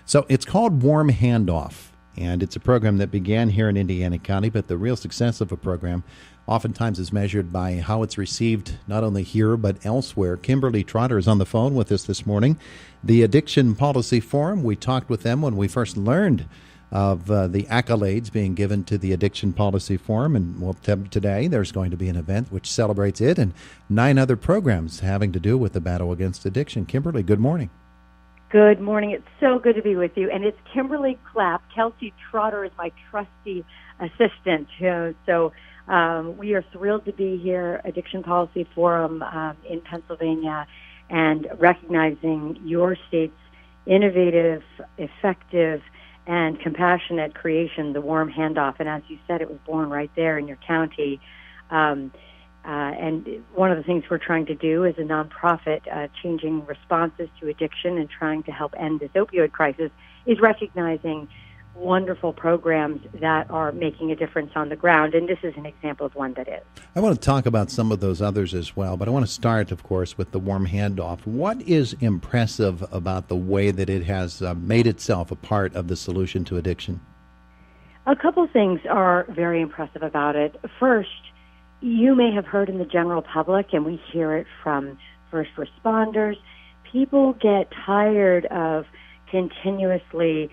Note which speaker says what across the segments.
Speaker 1: So it's called Warm Handoff, and it's a program that began here in Indiana County, but the real success of a program oftentimes is measured by how it's received not only here but elsewhere. Kimberly Trotter is on the phone with us this morning. The Addiction Policy Forum, we talked with them when we first learned of the accolades being given to the Addiction Policy Forum, and today there's going to be an event which celebrates it and 9 other programs having to do with the battle against addiction. Kimberly, good morning.
Speaker 2: Good morning. It's so good to be with you. And it's Kimberly Clapp. Kelsey Trotter is my trusty assistant. So we are thrilled to be here, Addiction Policy Forum in Pennsylvania, and recognizing your state's innovative, effective, and compassionate creation, the Warm Handoff. And as you said, it was born right there in your county. And one of the things we're trying to do as a nonprofit, changing responses to addiction and trying to help end this opioid crisis, is recognizing wonderful programs that are making a difference on the ground. And this is an example of one that is.
Speaker 1: I want to talk about some of those others as well, but I want to start, of course, with the Warm Handoff. What is impressive about the way that it has made itself a part of the solution to addiction?
Speaker 2: A couple things are very impressive about it. First, you may have heard in the general public, and we hear it from first responders, people get tired of continuously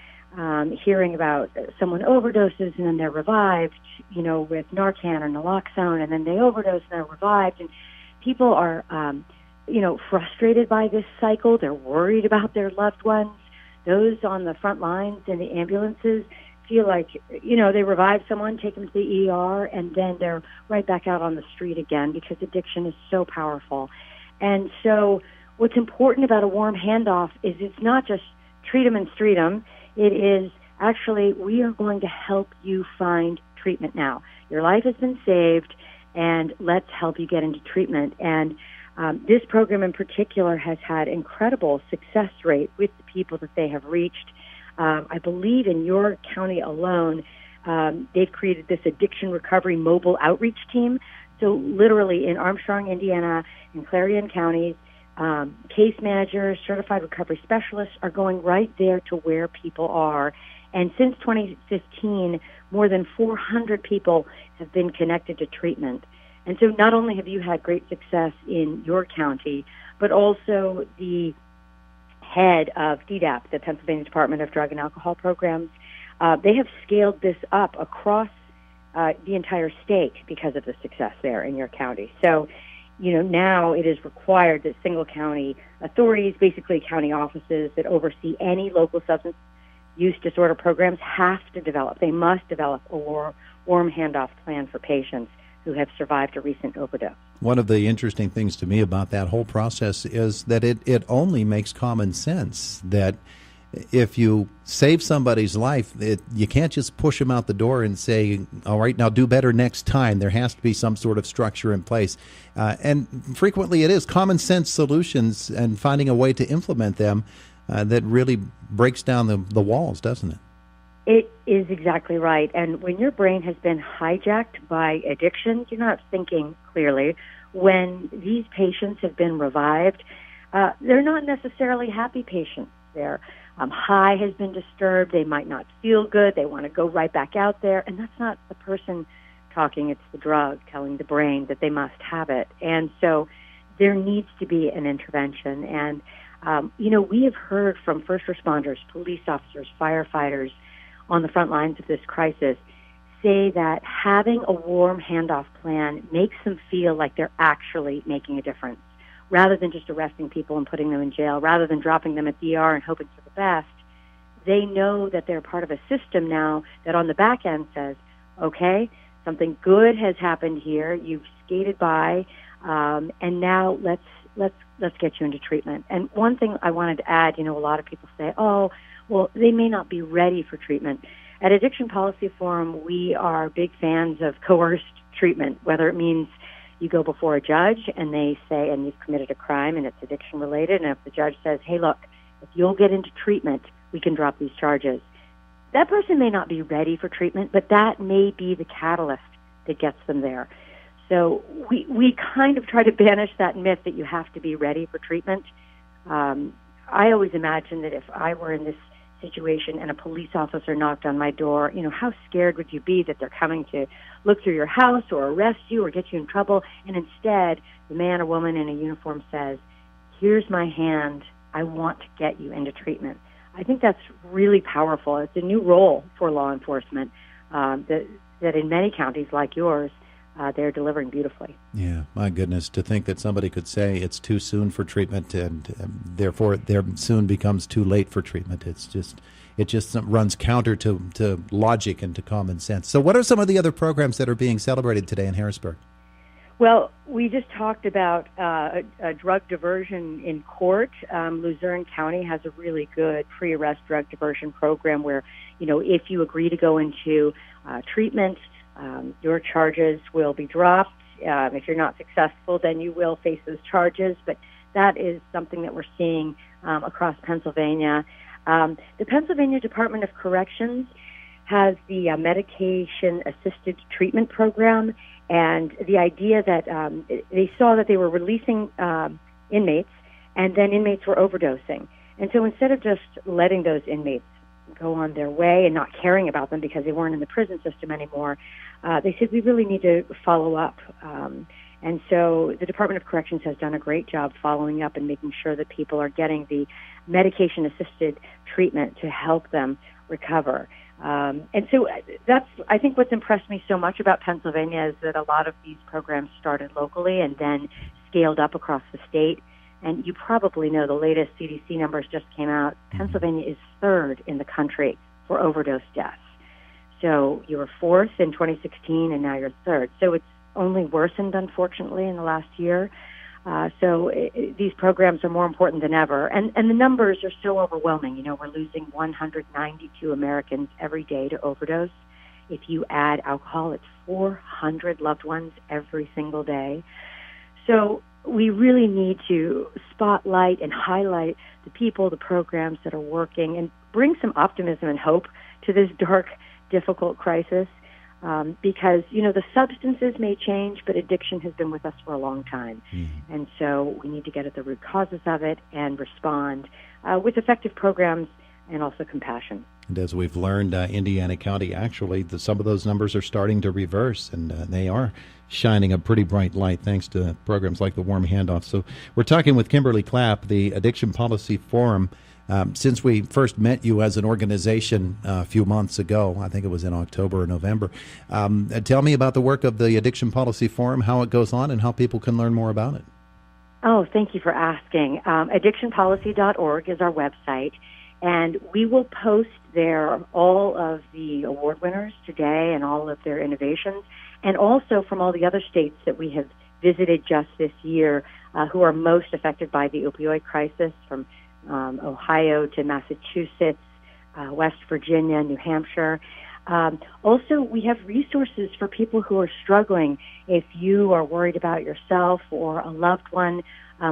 Speaker 2: hearing about someone overdoses and then they're revived, with Narcan or naloxone, and then they overdose and they're revived. And people are, frustrated by this cycle. They're worried about their loved ones. Those on the front lines in the ambulances feel like, they revive someone, take them to the ER, and then they're right back out on the street again because addiction is so powerful. And so what's important about a Warm Handoff is it's not just treat them and street them. It is actually, we are going to help you find treatment now. Your life has been saved, and let's help you get into treatment. And this program in particular has had incredible success rate with the people that they have reached. I believe in your county alone, they've created this addiction recovery mobile outreach team. So literally in Armstrong, Indiana, and Clarion counties, case managers, certified recovery specialists are going right there to where people are. And since 2015, more than 400 people have been connected to treatment. And so not only have you had great success in your county, but also the head of DDAP, the Pennsylvania Department of Drug and Alcohol Programs, they have scaled this up across the entire state because of the success there in your county. So, now it is required that single county authorities, basically county offices that oversee any local substance use disorder programs, they must develop a warm handoff plan for patients who have survived a recent overdose.
Speaker 1: One of the interesting things to me about that whole process is that it only makes common sense that if you save somebody's life, you can't just push them out the door and say, all right, now do better next time. There has to be some sort of structure in place. And frequently it is common sense solutions and finding a way to implement them that really breaks down the walls, doesn't it?
Speaker 2: It is exactly right. And when your brain has been hijacked by addiction, you're not thinking clearly. When these patients have been revived, they're not necessarily happy patients. Their high has been disturbed. They might not feel good. They want to go right back out there. And that's not the person talking. It's the drug telling the brain that they must have it. And so there needs to be an intervention. And, we have heard from first responders, police officers, firefighters on the front lines of this crisis say that having a warm handoff plan makes them feel like they're actually making a difference, rather than just arresting people and putting them in jail, rather than dropping them at the ER and hoping for the best. They know that they're part of a system now that on the back end says, okay, something good has happened here. You've skated by, and now let's get you into treatment. And one thing I wanted to add, a lot of people say, oh, well, they may not be ready for treatment. At Addiction Policy Forum, we are big fans of coerced treatment, whether it means you go before a judge and they say, and you've committed a crime and it's addiction related, and if the judge says, hey, look, if you'll get into treatment, we can drop these charges. That person may not be ready for treatment, but that may be the catalyst that gets them there. So we kind of try to banish that myth that you have to be ready for treatment. I always imagine that if I were in this situation and a police officer knocked on my door, how scared would you be that they're coming to look through your house or arrest you or get you in trouble? And instead, the man or woman in a uniform says, here's my hand. I want to get you into treatment. I think that's really powerful. It's a new role for law enforcement that in many counties like yours, they're delivering beautifully.
Speaker 1: Yeah, my goodness, to think that somebody could say it's too soon for treatment and therefore there soon becomes too late for treatment. It just runs counter to logic and to common sense. So what are some of the other programs that are being celebrated today in Harrisburg?
Speaker 2: Well, we just talked about a drug diversion in court. Luzerne County has a really good pre-arrest drug diversion program where, if you agree to go into treatment, your charges will be dropped. If you're not successful, then you will face those charges. But that is something that we're seeing across Pennsylvania. The Pennsylvania Department of Corrections has the medication-assisted treatment program, and the idea that they saw that they were releasing inmates, and then inmates were overdosing. And so instead of just letting those inmates go on their way and not caring about them because they weren't in the prison system anymore, they said, we really need to follow up. And so the Department of Corrections has done a great job following up and making sure that people are getting the medication-assisted treatment to help them recover. And so that's, I think what's impressed me so much about Pennsylvania is that a lot of these programs started locally and then scaled up across the state. And you probably know the latest CDC numbers just came out. Pennsylvania is third in the country for overdose deaths. So you were fourth in 2016, and now you're third. So it's only worsened, unfortunately, in the last year. These programs are more important than ever. And the numbers are so overwhelming. We're losing 192 Americans every day to overdose. If you add alcohol, it's 400 loved ones every single day. So we really need to spotlight and highlight the people, the programs that are working, and bring some optimism and hope to this dark, difficult crisis. Because, the substances may change, but addiction has been with us for a long time. And so we need to get at the root causes of it and respond with effective programs and also compassion.
Speaker 1: And as we've learned, Indiana County, actually, some of those numbers are starting to reverse, and they are shining a pretty bright light thanks to programs like the Warm Handoff. So we're talking with Kimberly Clapp, the Addiction Policy Forum. Since we first met you as an organization a few months ago, I think it was in October or November, tell me about the work of the Addiction Policy Forum, how it goes on, and how people can learn more about it.
Speaker 2: Oh, thank you for asking. Addictionpolicy.org is our website, and we will post there all of the award winners today and all of their innovations, and also from all the other states that we have visited just this year who are most affected by the opioid crisis, from Ohio to Massachusetts, West Virginia, New Hampshire. Also, we have resources for people who are struggling. If you are worried about yourself or a loved one,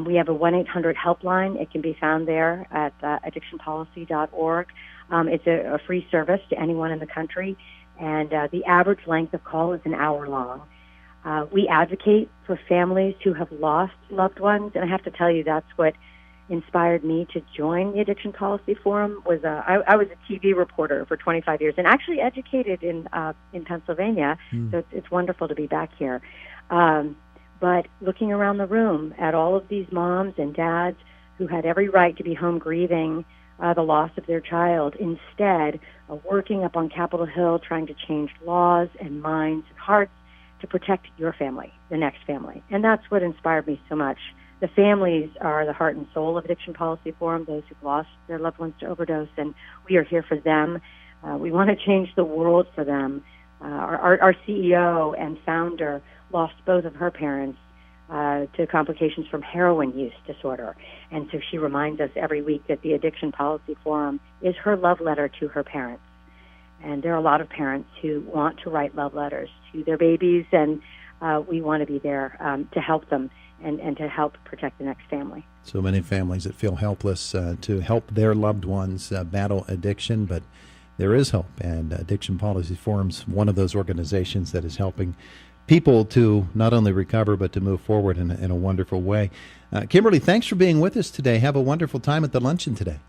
Speaker 2: we have a 1-800 helpline. It can be found there at addictionpolicy.org. It's a free service to anyone in the country, and the average length of call is an hour long. We advocate for families who have lost loved ones, and I have to tell you, that's what inspired me to join the Addiction Policy Forum. I was a TV reporter for 25 years and actually educated in Pennsylvania, so it's wonderful to be back here. But looking around the room at all of these moms and dads who had every right to be home grieving the loss of their child, instead of working up on Capitol Hill trying to change laws and minds and hearts to protect your family, the next family. And that's what inspired me so much. The families are the heart and soul of Addiction Policy Forum, those who've lost their loved ones to overdose, and we are here for them. We want to change the world for them. Our CEO and founder lost both of her parents to complications from heroin use disorder, and so she reminds us every week that the Addiction Policy Forum is her love letter to her parents. And there are a lot of parents who want to write love letters to their babies, and we want to be there to help them and to help protect the next family.
Speaker 1: So many families that feel helpless to help their loved ones battle addiction, but there is hope, and Addiction Policy Forum's one of those organizations that is helping people to not only recover but to move forward in a wonderful way. Kimberly, thanks for being with us today. Have a wonderful time at the luncheon today.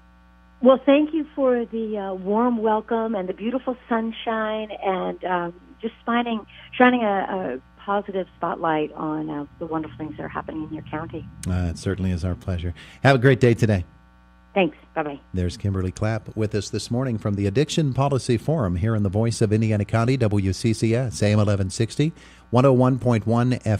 Speaker 2: Well, thank you for the warm welcome and the beautiful sunshine, and just shining a positive spotlight on the wonderful things that are happening in your county.
Speaker 1: It certainly is our pleasure. Have a great day today.
Speaker 2: Thanks. Bye-bye.
Speaker 1: There's Kimberly Clapp with us this morning from the Addiction Policy Forum here in the voice of Indiana County, WCCS, AM 1160, 101.1 FM.